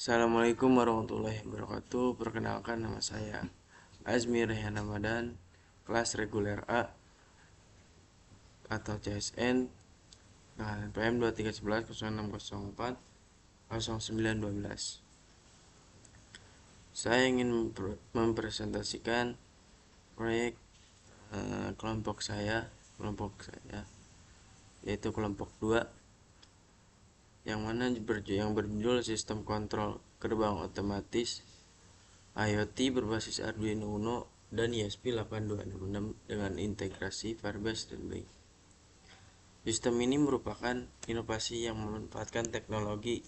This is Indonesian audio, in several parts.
Assalamualaikum warahmatullahi wabarakatuh. Perkenalkan, nama saya Azmi Rayhan Ramadan, kelas reguler A atau CSN dengan NPM 2311 0604 0912. Saya ingin mempresentasikan proyek kelompok saya yaitu kelompok 2 yang berjudul Sistem Kontrol Gerbang Otomatis IoT berbasis Arduino Uno dan ESP8266 dengan integrasi Firebase dan Blink. Sistem ini merupakan inovasi yang memanfaatkan teknologi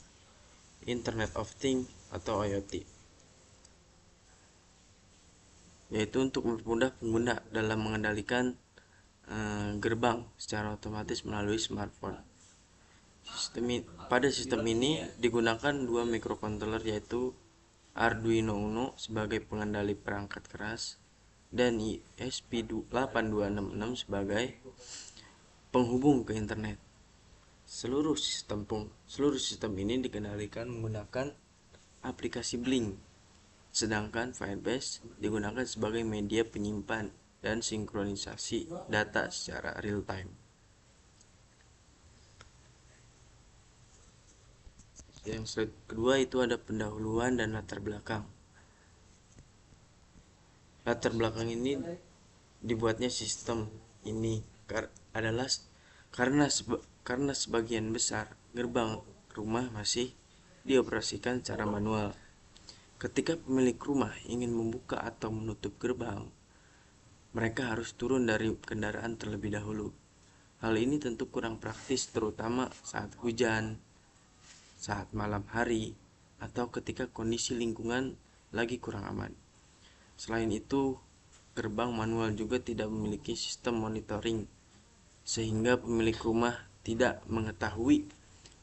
Internet of Things atau IoT, yaitu untuk mempermudah pengguna dalam mengendalikan gerbang secara otomatis melalui smartphone. Pada sistem ini digunakan dua microcontroller, yaitu Arduino Uno sebagai pengendali perangkat keras dan ESP8266 sebagai penghubung ke internet. Seluruh sistem ini dikendalikan menggunakan aplikasi Blink, sedangkan Firebase digunakan sebagai media penyimpan dan sinkronisasi data secara real time. Yang kedua itu ada pendahuluan dan latar belakang. Latar belakang ini dibuatnya sistem ini adalah karena sebagian besar gerbang rumah masih dioperasikan secara manual. Ketika pemilik rumah ingin membuka atau menutup gerbang, mereka harus turun dari kendaraan terlebih dahulu. Hal ini tentu kurang praktis, terutama saat hujan, saat malam hari, atau ketika kondisi lingkungan lagi kurang aman. Selain itu, gerbang manual juga tidak memiliki sistem monitoring, sehingga pemilik rumah tidak mengetahui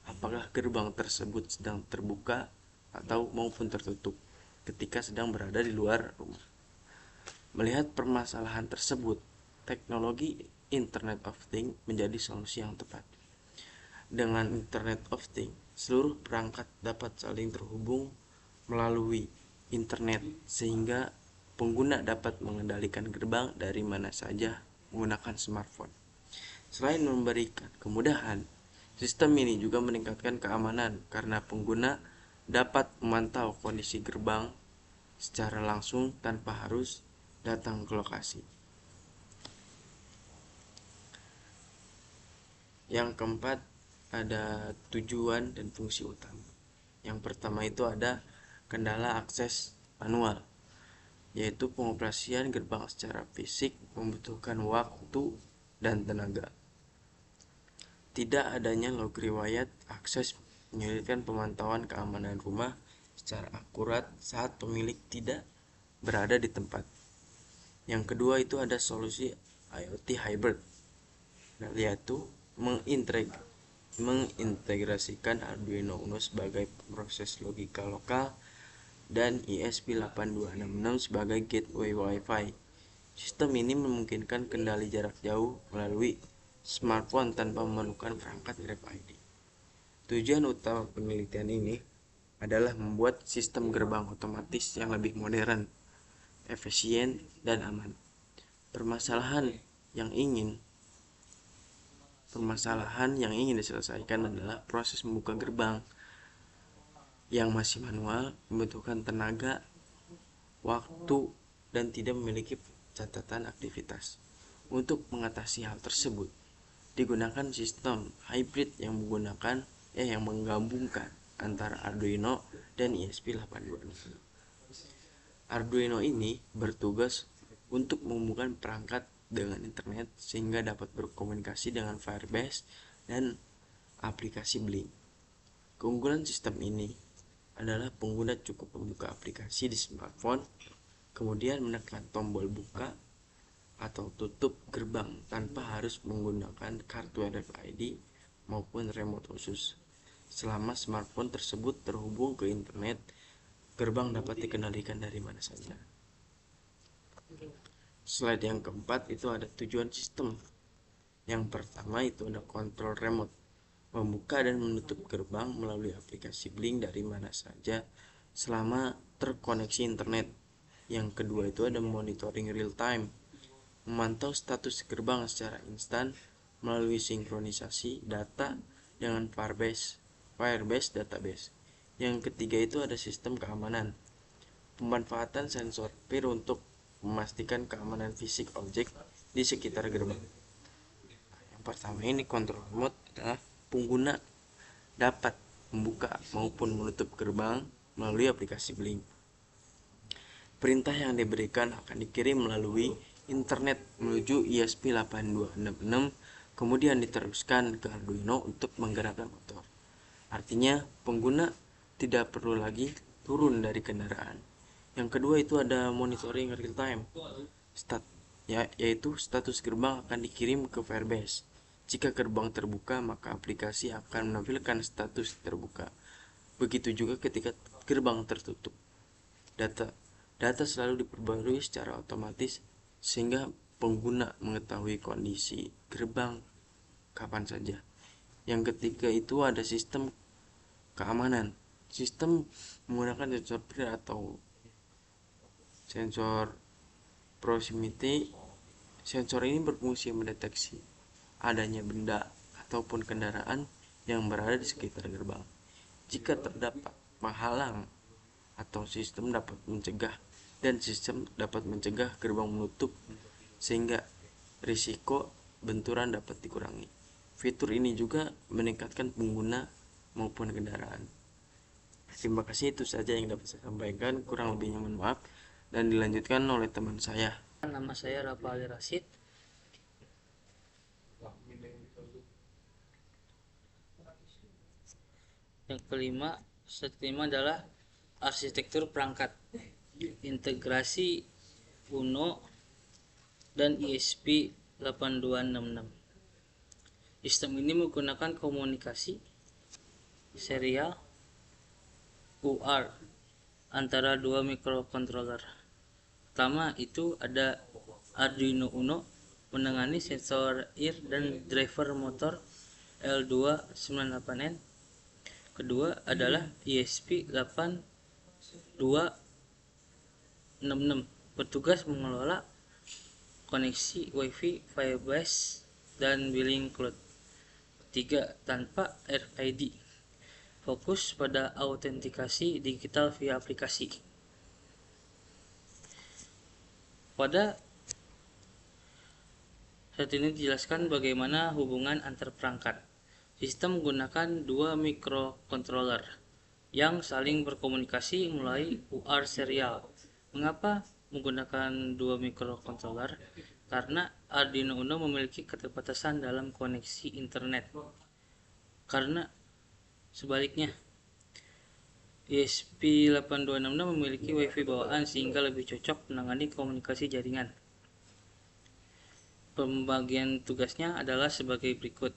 apakah gerbang tersebut sedang terbuka atau maupun tertutup ketika sedang berada di luar rumah. Melihat permasalahan tersebut, teknologi Internet of Things menjadi solusi yang tepat. Dengan Internet of Things, seluruh perangkat dapat saling terhubung melalui internet, sehingga pengguna dapat mengendalikan gerbang dari mana saja menggunakan smartphone. Selain memberikan kemudahan, sistem ini juga meningkatkan keamanan karena pengguna dapat memantau kondisi gerbang secara langsung tanpa harus datang ke lokasi. Yang keempat, ada tujuan dan fungsi utama. Yang pertama itu ada kendala akses manual, yaitu pengoperasian gerbang secara fisik membutuhkan waktu dan tenaga. Tidak adanya log riwayat akses menyulitkan pemantauan keamanan rumah secara akurat saat pemilik tidak berada di tempat. Yang kedua itu ada solusi IoT hybrid, yaitu mengintegrasikan Arduino Uno sebagai proses logika lokal dan ESP8266 sebagai gateway Wi-Fi. Sistem ini memungkinkan kendali jarak jauh melalui smartphone tanpa memerlukan perangkat RFID. Tujuan utama penelitian ini adalah membuat sistem gerbang otomatis yang lebih modern, efisien, dan aman. Permasalahan yang ingin diselesaikan adalah proses membuka gerbang yang masih manual, membutuhkan tenaga, waktu, dan tidak memiliki catatan aktivitas. Untuk mengatasi hal tersebut, digunakan sistem hybrid yang menggabungkan antara Arduino dan ESP8266. Arduino ini bertugas untuk menghubungkan perangkat dengan internet sehingga dapat berkomunikasi dengan Firebase dan aplikasi Blink. Keunggulan sistem ini adalah pengguna cukup membuka aplikasi di smartphone, kemudian menekan tombol buka atau tutup gerbang tanpa harus menggunakan kartu RFID maupun remote khusus. Selama smartphone tersebut terhubung ke internet, gerbang dapat dikendalikan dari mana saja. Slide yang keempat itu ada tujuan sistem. Yang pertama itu ada kontrol remote. membuka dan menutup gerbang melalui aplikasi Blink dari mana saja selama terkoneksi internet. Yang kedua itu ada monitoring real time, memantau status gerbang secara instan melalui sinkronisasi data dengan Firebase database. Yang ketiga itu ada sistem keamanan, pemanfaatan sensor peer untuk memastikan keamanan fisik objek di sekitar gerbang. Yang pertama ini control mode adalah pengguna dapat membuka maupun menutup gerbang melalui aplikasi Blink. Perintah yang diberikan akan dikirim melalui internet menuju ESP8266, kemudian diteruskan ke Arduino untuk menggerakkan motor. Artinya, pengguna tidak perlu lagi turun dari kendaraan. Yang kedua itu ada monitoring real time, yaitu status gerbang akan dikirim ke Firebase. Jika gerbang terbuka, maka aplikasi akan menampilkan status terbuka. Begitu juga ketika gerbang tertutup. Data selalu diperbarui secara otomatis sehingga pengguna mengetahui kondisi gerbang kapan saja. Yang ketiga itu ada sistem keamanan. Sistem menggunakan sensor peer atau sensor proximity. Sensor ini berfungsi mendeteksi adanya benda ataupun kendaraan yang berada di sekitar gerbang. Jika terdapat penghalang atau sistem dapat mencegah gerbang menutup sehingga risiko benturan dapat dikurangi. Fitur ini juga meningkatkan pengguna maupun kendaraan. Terima kasih, itu saja yang dapat saya sampaikan, kurang lebihnya mohon maaf, dan dilanjutkan oleh teman saya. Nama saya Rafa Ali Rashid. Yang kelima adalah arsitektur perangkat, integrasi UNO dan ESP8266. Sistem ini menggunakan komunikasi serial UART antara dua microcontroller. Pertama itu ada Arduino Uno menangani sensor ear dan driver motor L298N. Kedua adalah ESP8266 bertugas mengelola koneksi Wi-Fi, Firebase, dan billing cloud. Ketiga, tanpa RFID, fokus pada autentikasi digital via aplikasi. Pada saat ini dijelaskan bagaimana hubungan antar perangkat. Sistem menggunakan dua microcontroller yang saling berkomunikasi melalui UART serial. Mengapa menggunakan dua microcontroller? Karena Arduino Uno memiliki keterbatasan dalam koneksi internet. Karena sebaliknya, ESP8266 memiliki Wi-Fi bawaan sehingga lebih cocok menangani komunikasi jaringan. Pembagian tugasnya adalah sebagai berikut.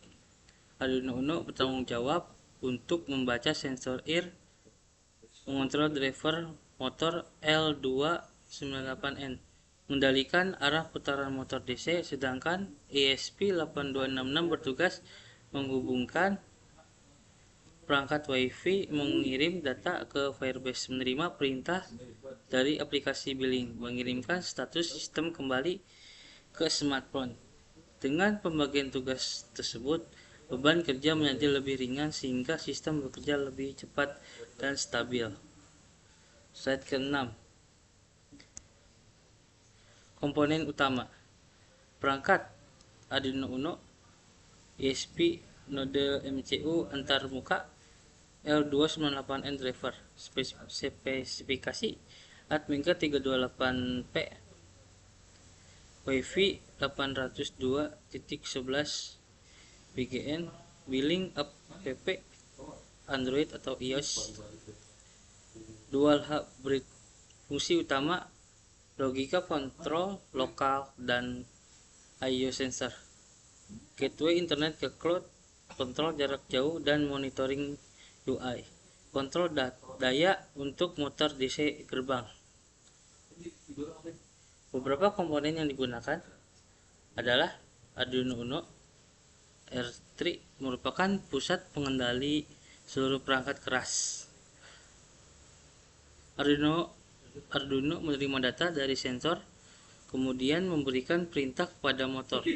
Arduino Uno bertanggung jawab untuk membaca sensor ear, mengontrol driver motor L298N, mengendalikan arah putaran motor DC, sedangkan ESP8266 bertugas menghubungkan perangkat Wi-Fi, mengirim data ke Firebase, menerima perintah dari aplikasi billing, mengirimkan status sistem kembali ke smartphone. Dengan pembagian tugas tersebut, beban kerja menjadi lebih ringan sehingga sistem bekerja lebih cepat dan stabil. Slide ke-6. Komponen utama perangkat Arduino Uno ESP node MCU antarmuka L298N driver. Spesifikasi Atmega 328P, Wi-Fi 802.11 BGN, billing app Android atau iOS, dual hub break. Fungsi utama logika kontrol lokal dan I/O sensor, gateway internet ke cloud, kontrol jarak jauh dan monitoring UI, kontrol daya untuk motor DC gerbang. Beberapa komponen yang digunakan adalah Arduino Uno R3 merupakan pusat pengendali seluruh perangkat keras. Arduino menerima data dari sensor, kemudian memberikan perintah kepada motor.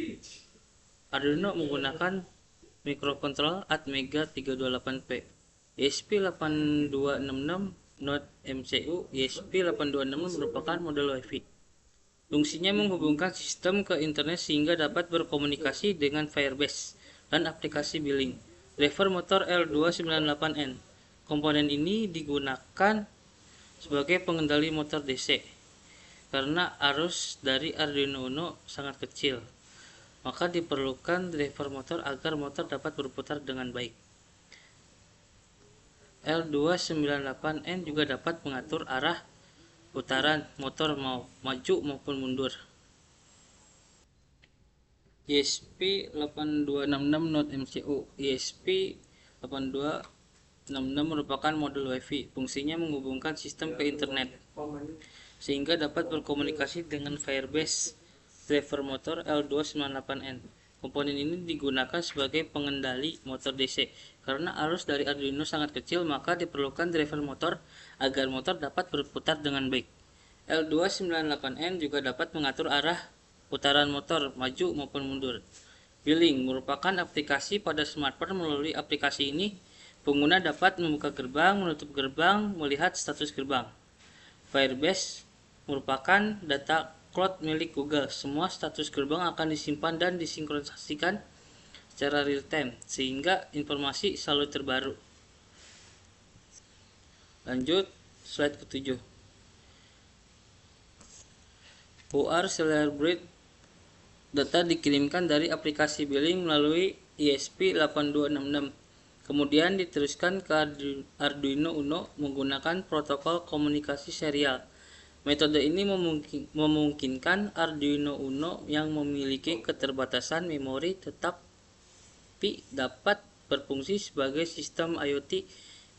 Arduino menggunakan mikrokontroler Atmega 328P. ESP8266 Node MCU. ESP8266 merupakan model Wi-Fi. Fungsinya menghubungkan sistem ke internet sehingga dapat berkomunikasi dengan Firebase dan aplikasi billing. Driver motor L298N. Komponen ini digunakan sebagai pengendali motor DC. Karena arus dari Arduino Uno sangat kecil, maka diperlukan driver motor agar motor dapat berputar dengan baik. L298N juga dapat mengatur arah putaran motor mau maju maupun mundur. ESP8266 Node MCU. ESP8266 merupakan model Wi-Fi. Fungsinya menghubungkan sistem ke internet sehingga dapat berkomunikasi dengan Firebase. Driver motor L298N. Komponen ini digunakan sebagai pengendali motor DC. Karena arus dari Arduino sangat kecil, maka diperlukan driver motor agar motor dapat berputar dengan baik. L298N juga dapat mengatur arah putaran motor maju maupun mundur. Billing merupakan aplikasi pada smartphone. Melalui aplikasi ini, pengguna dapat membuka gerbang, menutup gerbang, melihat status gerbang. Firebase merupakan data cloud milik Google. Semua status gerbang akan disimpan dan disinkronisasikan secara real time sehingga informasi selalu terbaru. Lanjut slide ke-7. UR Celebrate. Data dikirimkan dari aplikasi billing melalui ESP8266. Kemudian diteruskan ke Arduino Uno menggunakan protokol komunikasi serial. Metode ini memungkinkan Arduino Uno yang memiliki keterbatasan memori tetapi dapat berfungsi sebagai sistem IoT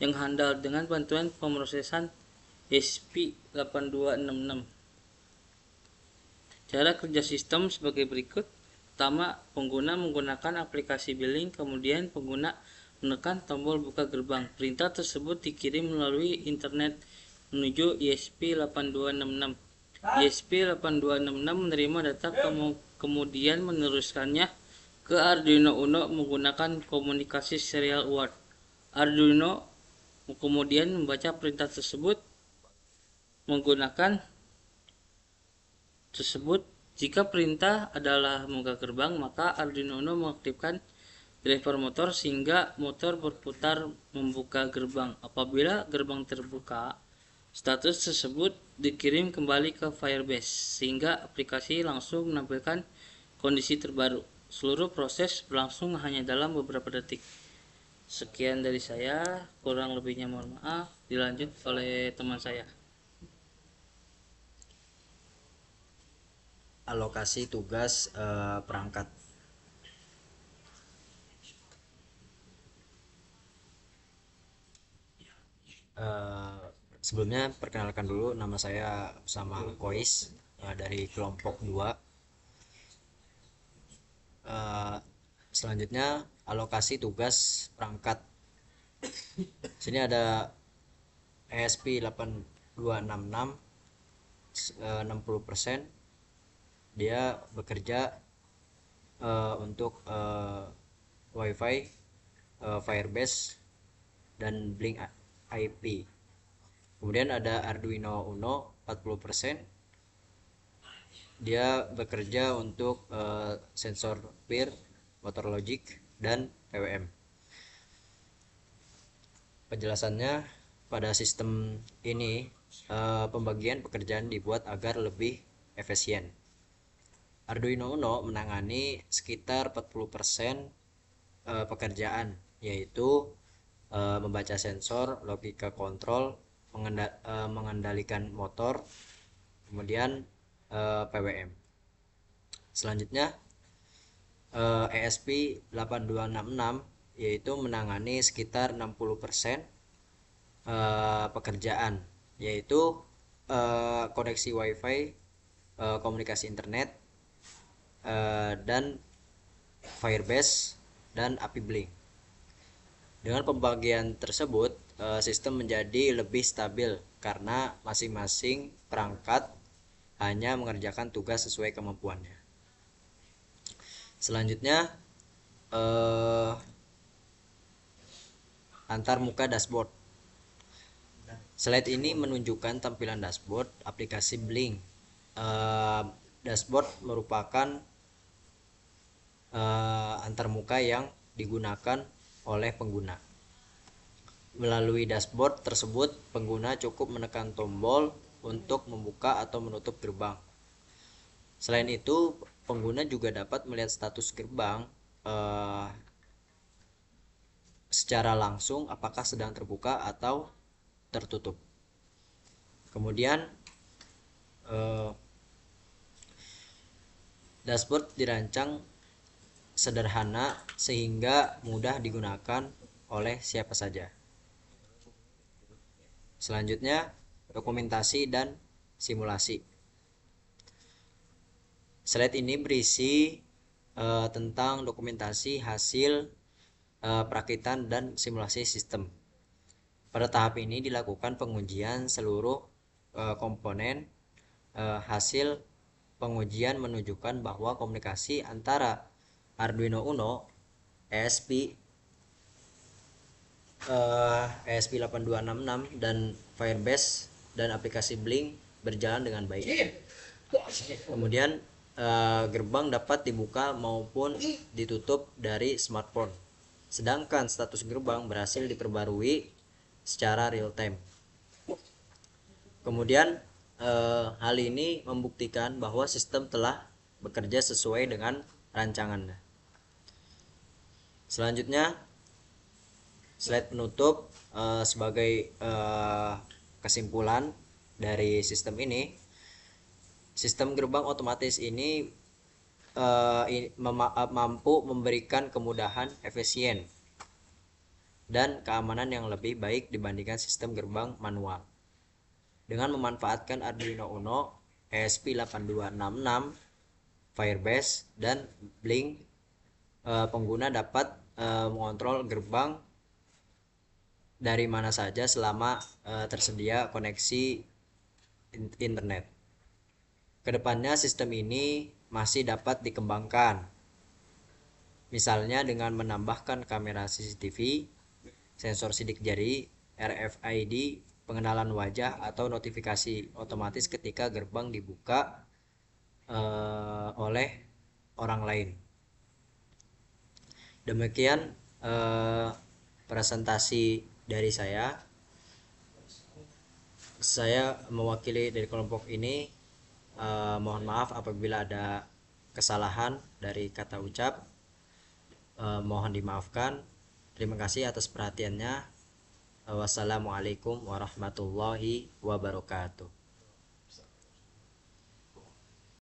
yang handal dengan bantuan pemrosesan ESP8266. Cara kerja sistem sebagai berikut. Pertama, pengguna menggunakan aplikasi billing, kemudian pengguna menekan tombol buka gerbang. Perintah tersebut dikirim melalui internet menuju ESP8266. ESP8266 menerima data kemudian meneruskannya ke Arduino Uno menggunakan komunikasi serial UART. Arduino kemudian membaca perintah tersebut menggunakan tersebut. Jika perintah adalah membuka gerbang, maka Arduino Uno mengaktifkan driver motor sehingga motor berputar membuka gerbang. Apabila gerbang terbuka, status tersebut dikirim kembali ke Firebase sehingga aplikasi langsung menampilkan kondisi terbaru. Seluruh proses berlangsung hanya dalam beberapa detik. Sekian dari saya, kurang lebihnya mohon maaf. Dilanjut oleh teman saya. Alokasi tugas perangkat. Sebelumnya perkenalkan dulu, nama saya Usama Kois dari kelompok 2. Selanjutnya alokasi tugas perangkat. Sini ada ESP8266 60%. Dia bekerja untuk Wi-Fi, Firebase, dan Blink IP. Kemudian ada Arduino Uno 40%. Dia bekerja untuk sensor PIR, motor logic, dan PWM. Penjelasannya, pada sistem ini pembagian pekerjaan dibuat agar lebih efisien. Arduino Uno menangani sekitar 40% pekerjaan, yaitu membaca sensor, logika kontrol, mengendalikan motor, kemudian PWM. Selanjutnya ESP8266 yaitu menangani sekitar 60% pekerjaan, yaitu koneksi Wi-Fi, komunikasi internet, dan Firebase dan API Blink. Dengan pembagian tersebut, sistem menjadi lebih stabil karena masing-masing perangkat hanya mengerjakan tugas sesuai kemampuannya. Selanjutnya, antarmuka dashboard. Slide ini menunjukkan tampilan dashboard aplikasi Blink. Dashboard merupakan antarmuka yang digunakan oleh pengguna. Melalui dashboard tersebut, pengguna cukup menekan tombol untuk membuka atau menutup gerbang. Selain itu, pengguna juga dapat melihat status gerbang secara langsung, apakah sedang terbuka atau tertutup. Kemudian dashboard dirancang sederhana sehingga mudah digunakan oleh siapa saja. Selanjutnya, dokumentasi dan simulasi. Slide ini berisi tentang dokumentasi hasil perakitan dan simulasi sistem. Pada tahap ini dilakukan pengujian seluruh komponen. Hasil pengujian menunjukkan bahwa komunikasi antara Arduino Uno, ESP8266 dan Firebase dan aplikasi Blink berjalan dengan baik. Kemudian gerbang dapat dibuka maupun ditutup dari smartphone. Sedangkan status gerbang berhasil diperbarui secara real time. Kemudian hal ini membuktikan bahwa sistem telah bekerja sesuai dengan rancangannya. Selanjutnya, slide penutup sebagai kesimpulan dari sistem ini. Sistem gerbang otomatis ini mampu memberikan kemudahan, efisien, dan keamanan yang lebih baik dibandingkan sistem gerbang manual. Dengan memanfaatkan Arduino Uno, ESP8266, Firebase, dan Blink, pengguna dapat mengontrol gerbang dari mana saja selama tersedia koneksi internet. Kedepannya sistem ini masih dapat dikembangkan, misalnya dengan menambahkan kamera CCTV, sensor sidik jari, RFID, pengenalan wajah, atau notifikasi otomatis ketika gerbang dibuka oleh orang lain. Demikian presentasi dari saya. Saya mewakili dari kelompok ini. Mohon maaf apabila ada kesalahan dari kata ucap. Mohon dimaafkan. Terima kasih atas perhatiannya. Wassalamualaikum warahmatullahi wabarakatuh.